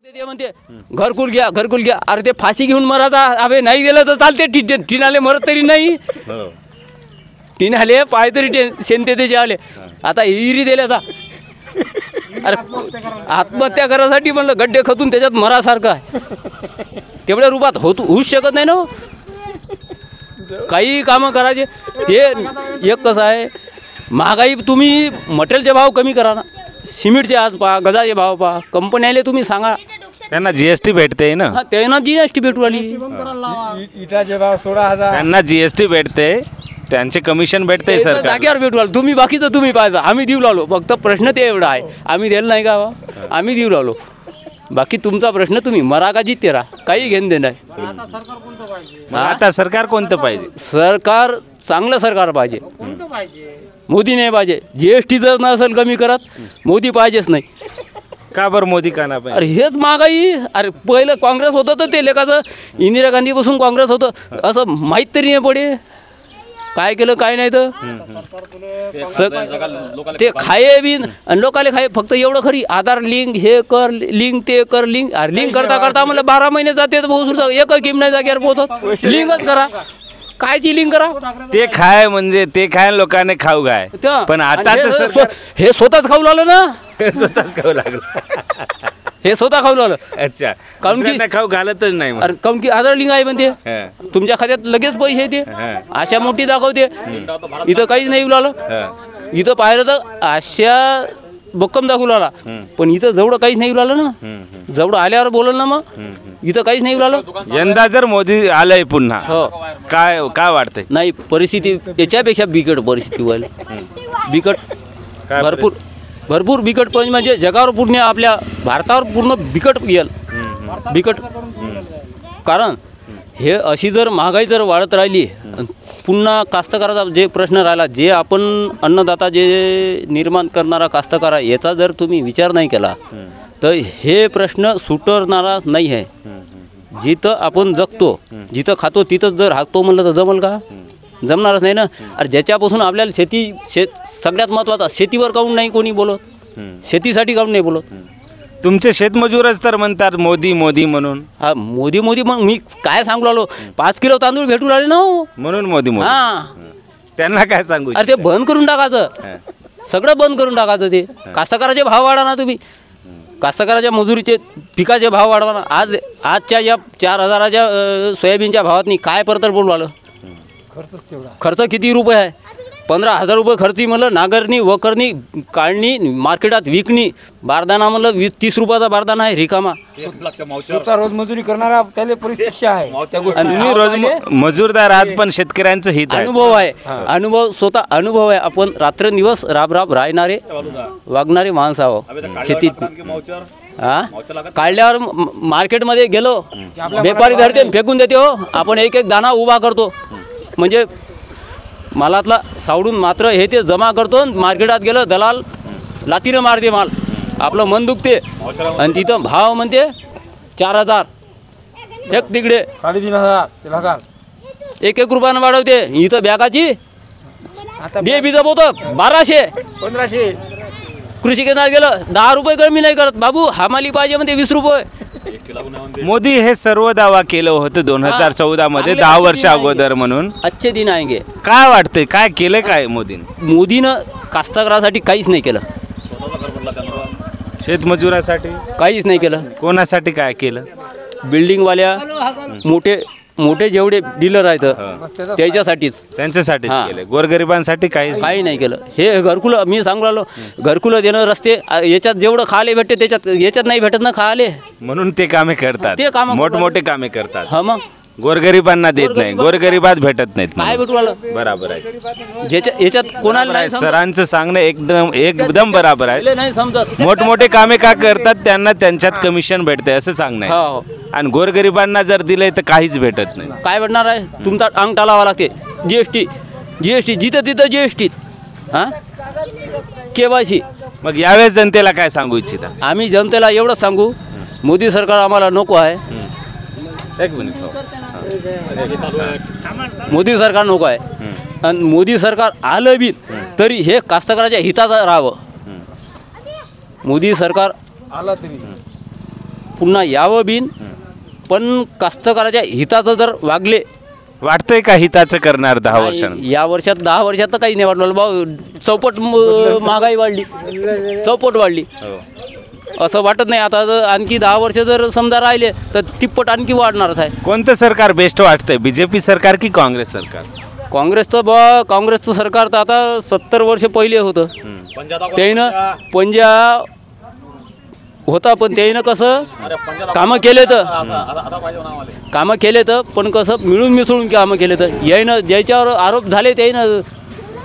ते म्हणते घरकुल घ्या अरे ते फाशी घेऊन मराचा अबे नाही गेलं तर चालते टिनाले मरत तरी नाही टिनाले पाय तरी शेंते त्याचे आले आता हिरी दिले आता अरे आत्महत्या करायसाठी म्हणलं गड्डे खतून त्याच्यात मरासारखं आहे तेवढ्या रूपात होऊच शकत नाही ना काही कामं करायचे ते एक कसं आहे महागाई तुम्ही मटेरियलचे भाव कमी करा ना सिमेंटचे आज पहा गजाचे भाव पहा कंपन्याले तुम्ही सांगा त्यांना जीएसटी भेटते ना त्यांना जीएसटी भेटू आली इटाचे भाव 16,000 त्यांना जीएसटी भेटते त्यांचे कमिशन भेटते सरकार जागेवर भेटू आलो तुम्ही बाकीचं तुम्ही पाहिजे आम्ही देऊ लागलो फक्त प्रश्न ते एवढा आहे आम्ही द्यायला नाही का आम्ही देऊ लागलो बाकी तुमचा प्रश्न तुम्ही मरा का जिते राहा काही घेणं देणं नाही आता सरकार कोणतं पाहिजे सरकार चांगलं सरकार पाहिजे मोदी नाही पाहिजे जीएसटी जर नसेल कमी करत मोदी पाहिजेच नाही का बरं मोदी का ना पाहिजे अरे हेच महागाई अरे पहिलं काँग्रेस होतं तर ते लेखाचं इंदिरा गांधीपासून काँग्रेस होतं असं माहीत तरी नाही पडे काय केलं काय नाही तर ते खाये बिन आणि लोकाले खाये फक्त एवढं खरी आधार लिंक हे कर लिंक ते कर लिंक अरे लिंक करता म्हणलं 12 महिने जाते पोहोचून एक किम नाही जागेवर पोहोचत लिंकच करा कायची लिंक करा ते खाय म्हणजे ते खाय लोकांनी खाऊ काय पण आताच हे स्वतःच खाऊ लागलं ना स्वतःच खाऊ लागलं हे स्वतः खाऊ लागलं अच्छा काऊन की खाऊ घालतच नाही मग. अरे काऊन की आधार लिंक आहे म्हणते तुमच्या खात्यात लगेच पैसे येते आशा मोठी दाखवते इथं काहीच नाही येऊ लागलं इथं पाहिलं तर आशा भक्कम दाखवू लागला पण इथं जेवढं काहीच नाही येऊ लागलं ना जेवढं आल्यावर बोलल ना मग इथं काहीच नाही येऊ लागलं यंदा जर मोदी आलंय पुन्हा हो काय काय वाटतंय नाही परिस्थिती याच्यापेक्षा बिकट परिस्थिती व्हायला बिकट भरपूर बिकट म्हणजे जगावर पूर्ण आपल्या भारतावर पूर्ण बिकट येईल बिकट कारण हे अशी जर महागाई जर वाढत राहिली पुन्हा कास्तकाराचा जे प्रश्न राहिला जे आपण अन्नदाता जे निर्माण करणारा कास्तकार आहे याचा जर तुम्ही विचार नाही केला तर हे प्रश्न सुटणारा नाही आहे जिथं आपण जगतो जिथं खातो तिथंच जर हाकतो म्हणलं तर जमल का जमणारच नाही ना अरे ज्याच्यापासून आपल्याला सगळ्यात महत्त्वाचा शेतीवर काऊन नाही कोणी बोलत शेतीसाठी काऊन नाही बोलत तुमचे शेतमजूरच तर म्हणतात मोदी मोदी म्हणून हा मोदी मग मी काय सांगू लागलो 5 किलो तांदूळ भेटू लागले ना म्हणून मोदी मोदी हा त्यांना काय सांगू अरे ते बंद करून टाकायचं सगळं बंद करून टाकायचं ते कास्तकाराचे भाव वाढा ना तुम्ही कास्तकाराच्या मजुरीचे पिकाचे भाव वाढवा ना आजच्या या 4,000च्या सोयाबीनच्या भावातनी काय परतर बोलू आलं खर्च किती रुपये आहे 15,000 रुपये खर्ची म्हणलं नागरणी वकरणी काढणी मार्केटात विकणी बारदाना म्हणलं 20-30 रुपयाचा बारदाना आहे रिकामा स्वतः रोज मजुरी करणारा त्याला परिस्थिती आहे तुम्ही रोज मजूरदार आहात पण शेतकऱ्यांचं हित आहे अनुभव आहे स्वतः अनुभव आहे आपण रात्रंदिवस राब राहणारे वागणारे माणसं आहो शेतीत हा काढल्यावर मार्केटमध्ये गेलो व्यापारी धरते फेकून देते हो आपण एक दाना उभा करतो म्हणजे मालातला सावडून मात्र हे ते जमा करतो मार्केटात गेलं दलाल लातीनं मारते माल आपलं मन दुखते आणि तिथं भाव म्हणते 4,000 एक तिकडे 3,500 एक रुपयानं वाढवते इथं बॅगाची बीचं पोतं 1,200 कृषी केंद्रात गेलं 10 रुपये कमी नाही करत बाबू हमाली पाहिजे म्हणते 20 रुपये मोदी हे सर्व दावा केलं होतं 2014 मध्ये 10 वर्ष अगोदर म्हणून अच्छे दिन आएंगे काय वाटतंय काय केलं काय मोदीनं कास्तकारासाठी काहीच नाही केलं शेतमजुरासाठी काहीच नाही केलं कोणासाठी काय केलं बिल्डिंगवाल्या मोठे जेवढे डीलर आहेत त्याच्यासाठीच त्यांच्यासाठीच केलं गोरगरिबांसाठी काही नाही केलं हे घरकुलं मी सांगू राहिलो घरकुलं देणं रस्ते याच्यात जेवढं खाले भेटते त्याच्यात याच्यात नाही भेटत ना खाले म्हणून ते कामे करतात ते कामं मोठमोठे कामे करतात हा मग गोरगरिबांना देत नाही गोरगरिबात भेटत नाहीत काय भेटू राहिलं बरोबर आहे याच्यात कोणाला नाही सरांचं सांगणं एकदम बरोबर आहे नाही समजत मोठमोठे कामे का करतात त्यांना त्यांच्यात कमिशन भेटते असं सांगणं हो आणि गोरगरिबांना जर दिलंय तर काहीच भेटत नाही काय भेटणार आहे तुमचा अंगठा लावा लागते जीएसटी जिथं तिथं जीएसटी हां केवायसी मग यावेळेस जनतेला काय सांगू इच्छिता आम्ही जनतेला एवढंच सांगू मोदी सरकार आम्हाला नको आहे एक मिनिट मोदी सरकार नको आहे आणि मोदी सरकार आलं बी तरी हे कास्तकाराच्या हिताचं राहावं मोदी सरकार आला तरी पुन्हा यावं बिन, पण कास्तकाराच्या हिताचं जर वागले. वाटतंय का हिताचं करणार 10 वर्षांत? या वर्षात 10 वर्षात तर काही नाही वाटलं भाऊ. चौपट महागाई वाढली, चौपट वाढली. असं वाटत नाही आता आणखी 10 वर्ष जर समजा राहिले तर तिप्पट आणखी वाढणारच आहे. कोणतं सरकार बेस्ट वाटतंय, बीजेपी सरकार की काँग्रेस सरकार? काँग्रेसचं काँग्रेसचं सरकार तर आता 70 वर्ष पहिले होतं. त्यानं पंजा होता, पण त्यानं कसं कामं केले तर पण कसं मिळून मिसळून कामं केले तर यायनं ज्याच्यावर आरोप झाले त्यानं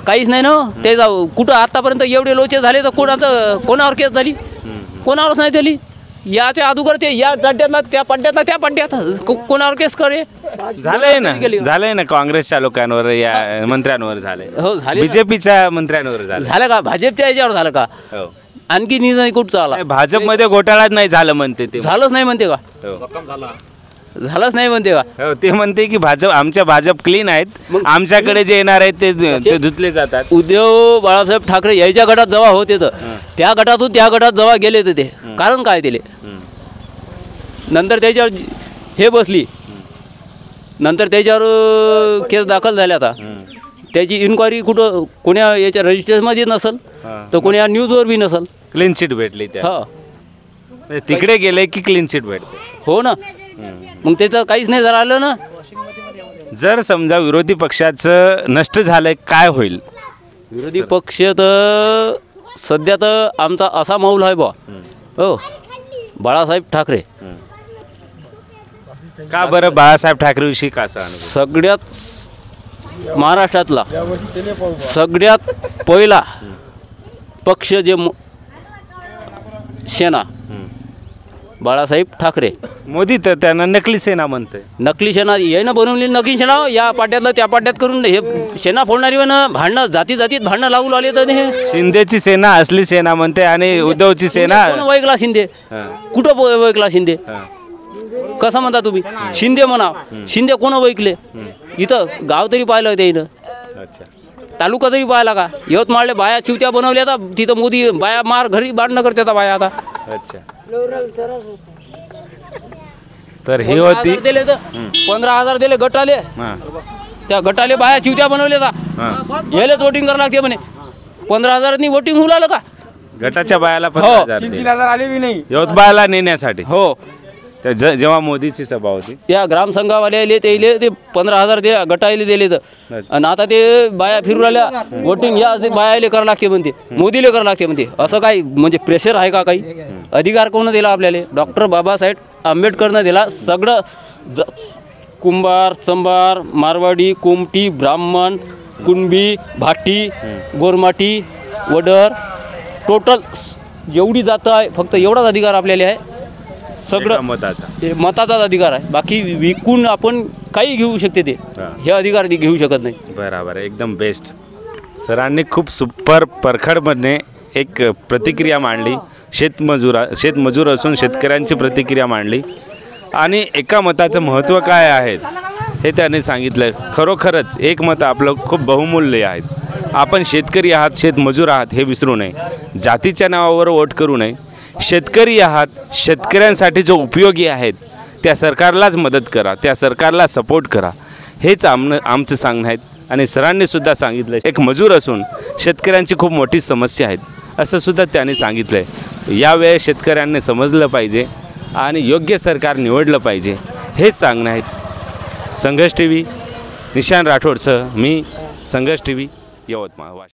काहीच नाही ना. ते जाऊ कुठं आतापर्यंत एवढे लोचे झाले तर कोणावर केस झाली? कोणावरच नाही झाली. याच्या अगोदर ते या गड्ड्यातला त्या पड्ड्यात कोणावर केस करे झालंय ना काँग्रेसच्या लोकांवर, या मंत्र्यांवर झाले. हो झाले. बीजेपीच्या मंत्र्यांवर झालं का? भाजपच्या याच्यावर झालं का? आणखी निर्णय कुठचा आला? भाजपमध्ये घोटाळा नाही झालं म्हणते ते. झालंच नाही म्हणते का? झालंच नाही म्हणते का? हो, ते म्हणते की आमच्या भाजप क्लीन आहेत, आमच्याकडे जे येणार आहेत ते धुतले जातात. उद्धव बाळासाहेब ठाकरे यायच्या गटात जेव्हा होते तर त्या गटातून त्या गटात जेव्हा गेले तर ते कारण काय दिले. नंतर त्याच्यावर हे बसली, नंतर त्याच्यावर केस दाखल झाल्या. आता त्याची इन्क्वायरी कुठं कोण्या याच्या रजिस्टरमध्ये नसल तर कोण्या न्यूजवर बी नसल. क्लीन चिट भेटली त्या. हो, तिकडे गेले की क्लीन चिट भेटते. हो ना. मग त्याचं काहीच नाही जर आलं ना. जर समजा विरोधी पक्षाचं नष्ट झालंय काय होईल? विरोधी पक्ष तर सध्या तर आमचा असा मौल आहे बा, हो, बाळासाहेब ठाकरे. का बरं बाळासाहेब ठाकरेविषयी का असा अनुभव? सगळ्यात महाराष्ट्रातला सगळ्यात पहिला पक्ष जे सेना बाळासाहेब ठाकरे. मोदी तर त्यांना नकली सेना म्हणते. नकली सेना यानं बनवली, नकली सेना या पाट्यातलं त्या पाट्यात करून हे सेना फोडणारी भांडणं जातीत भांडणं लागू लागले. तर हे शिंदेची सेना असली सेना म्हणते आणि उद्धवची सेना. कोण वैकला शिंदे? कुठं वैकला शिंदे? कसं म्हणता तुम्ही? शिंदे म्हणा, शिंदे कोण वैकले? इथं गाव तरी पाहिलं त्यानं, तालुका तरी पाहिला का? यवतमाळले बाया चिवत्या बनवल्या आता, तिथं मोदी बाया मार घरी भांडणं करते बाया आता. अच्छा, तर ही होती. 15,000 दिले गटाले, त्या गटाले बाया चिवत्या बनवल्या. यालेच वोटिंग करावं लागते म्हणे. 15,000 वोटिंग होऊ लागलं का? गटाच्या बायाला 15,000 आले बी नाही यवतमाळला नेण्यासाठी. हो, जेव्हा मोदीची सभा होती त्या ग्रामसंघावाले ते 15,000 ते गटायले दिले तर, आणि आता ते बाया फिरू राहिल्या वोटिंग या बायाले करावं लागते म्हणते, मोदीले करावं लागते म्हणते. असं काही म्हणजे प्रेशर आहे का? काही अधिकार कोण दिला आपल्याला? डॉक्टर बाबासाहेब आंबेडकरनं दिला. सगळं कुंभार, चंबार, मारवाडी, कोमटी, ब्राह्मण, कुणबी, भाटी, गोरमाटी, वडर, टोटल जेवढी जातं आहे फक्त एवढाच अधिकार आपल्याला आहे. सगळं मताचाच अधिकार आहे. बाकी विकून आपण काही घेऊ शकते ते, हे अधिकार घेऊ शकत नाही. बरोबर, एकदम बेस्ट. सरांनी खूप सुपर परखडपणे एक प्रतिक्रिया मांडली. शेतमजूर असून शेतकऱ्यांची प्रतिक्रिया मांडली आणि एका मताचं महत्त्व काय आहे हे त्यांनी सांगितलं. खरोखरच एक मत आपलं खूप बहुमूल्य आहे. आपण शेतकरी आहात, शेतमजूर आहात हे विसरू नये. जातीच्या नावावर वोट करू नये. शेतकरी आहात, शेतकऱ्यांसाठी जो उपयोगी आहेत त्या सरकारलाच मदत करा, त्या सरकारला सपोर्ट करा. हेच आमचं सांगणं आहे. आणि सरांनीसुद्धा सांगितलं एक मजूर असून शेतकऱ्यांची खूप मोठी समस्या आहेत असं सुद्धा त्यांनी सांगितलं आहे. यावेळी शेतकऱ्यांनी समजलं पाहिजे आणि योग्य सरकार निवडलं पाहिजे, हेच सांगणं आहे. संघर्ष TV, निशान राठोडसह मी, संघर्ष TV, यवतमाळ.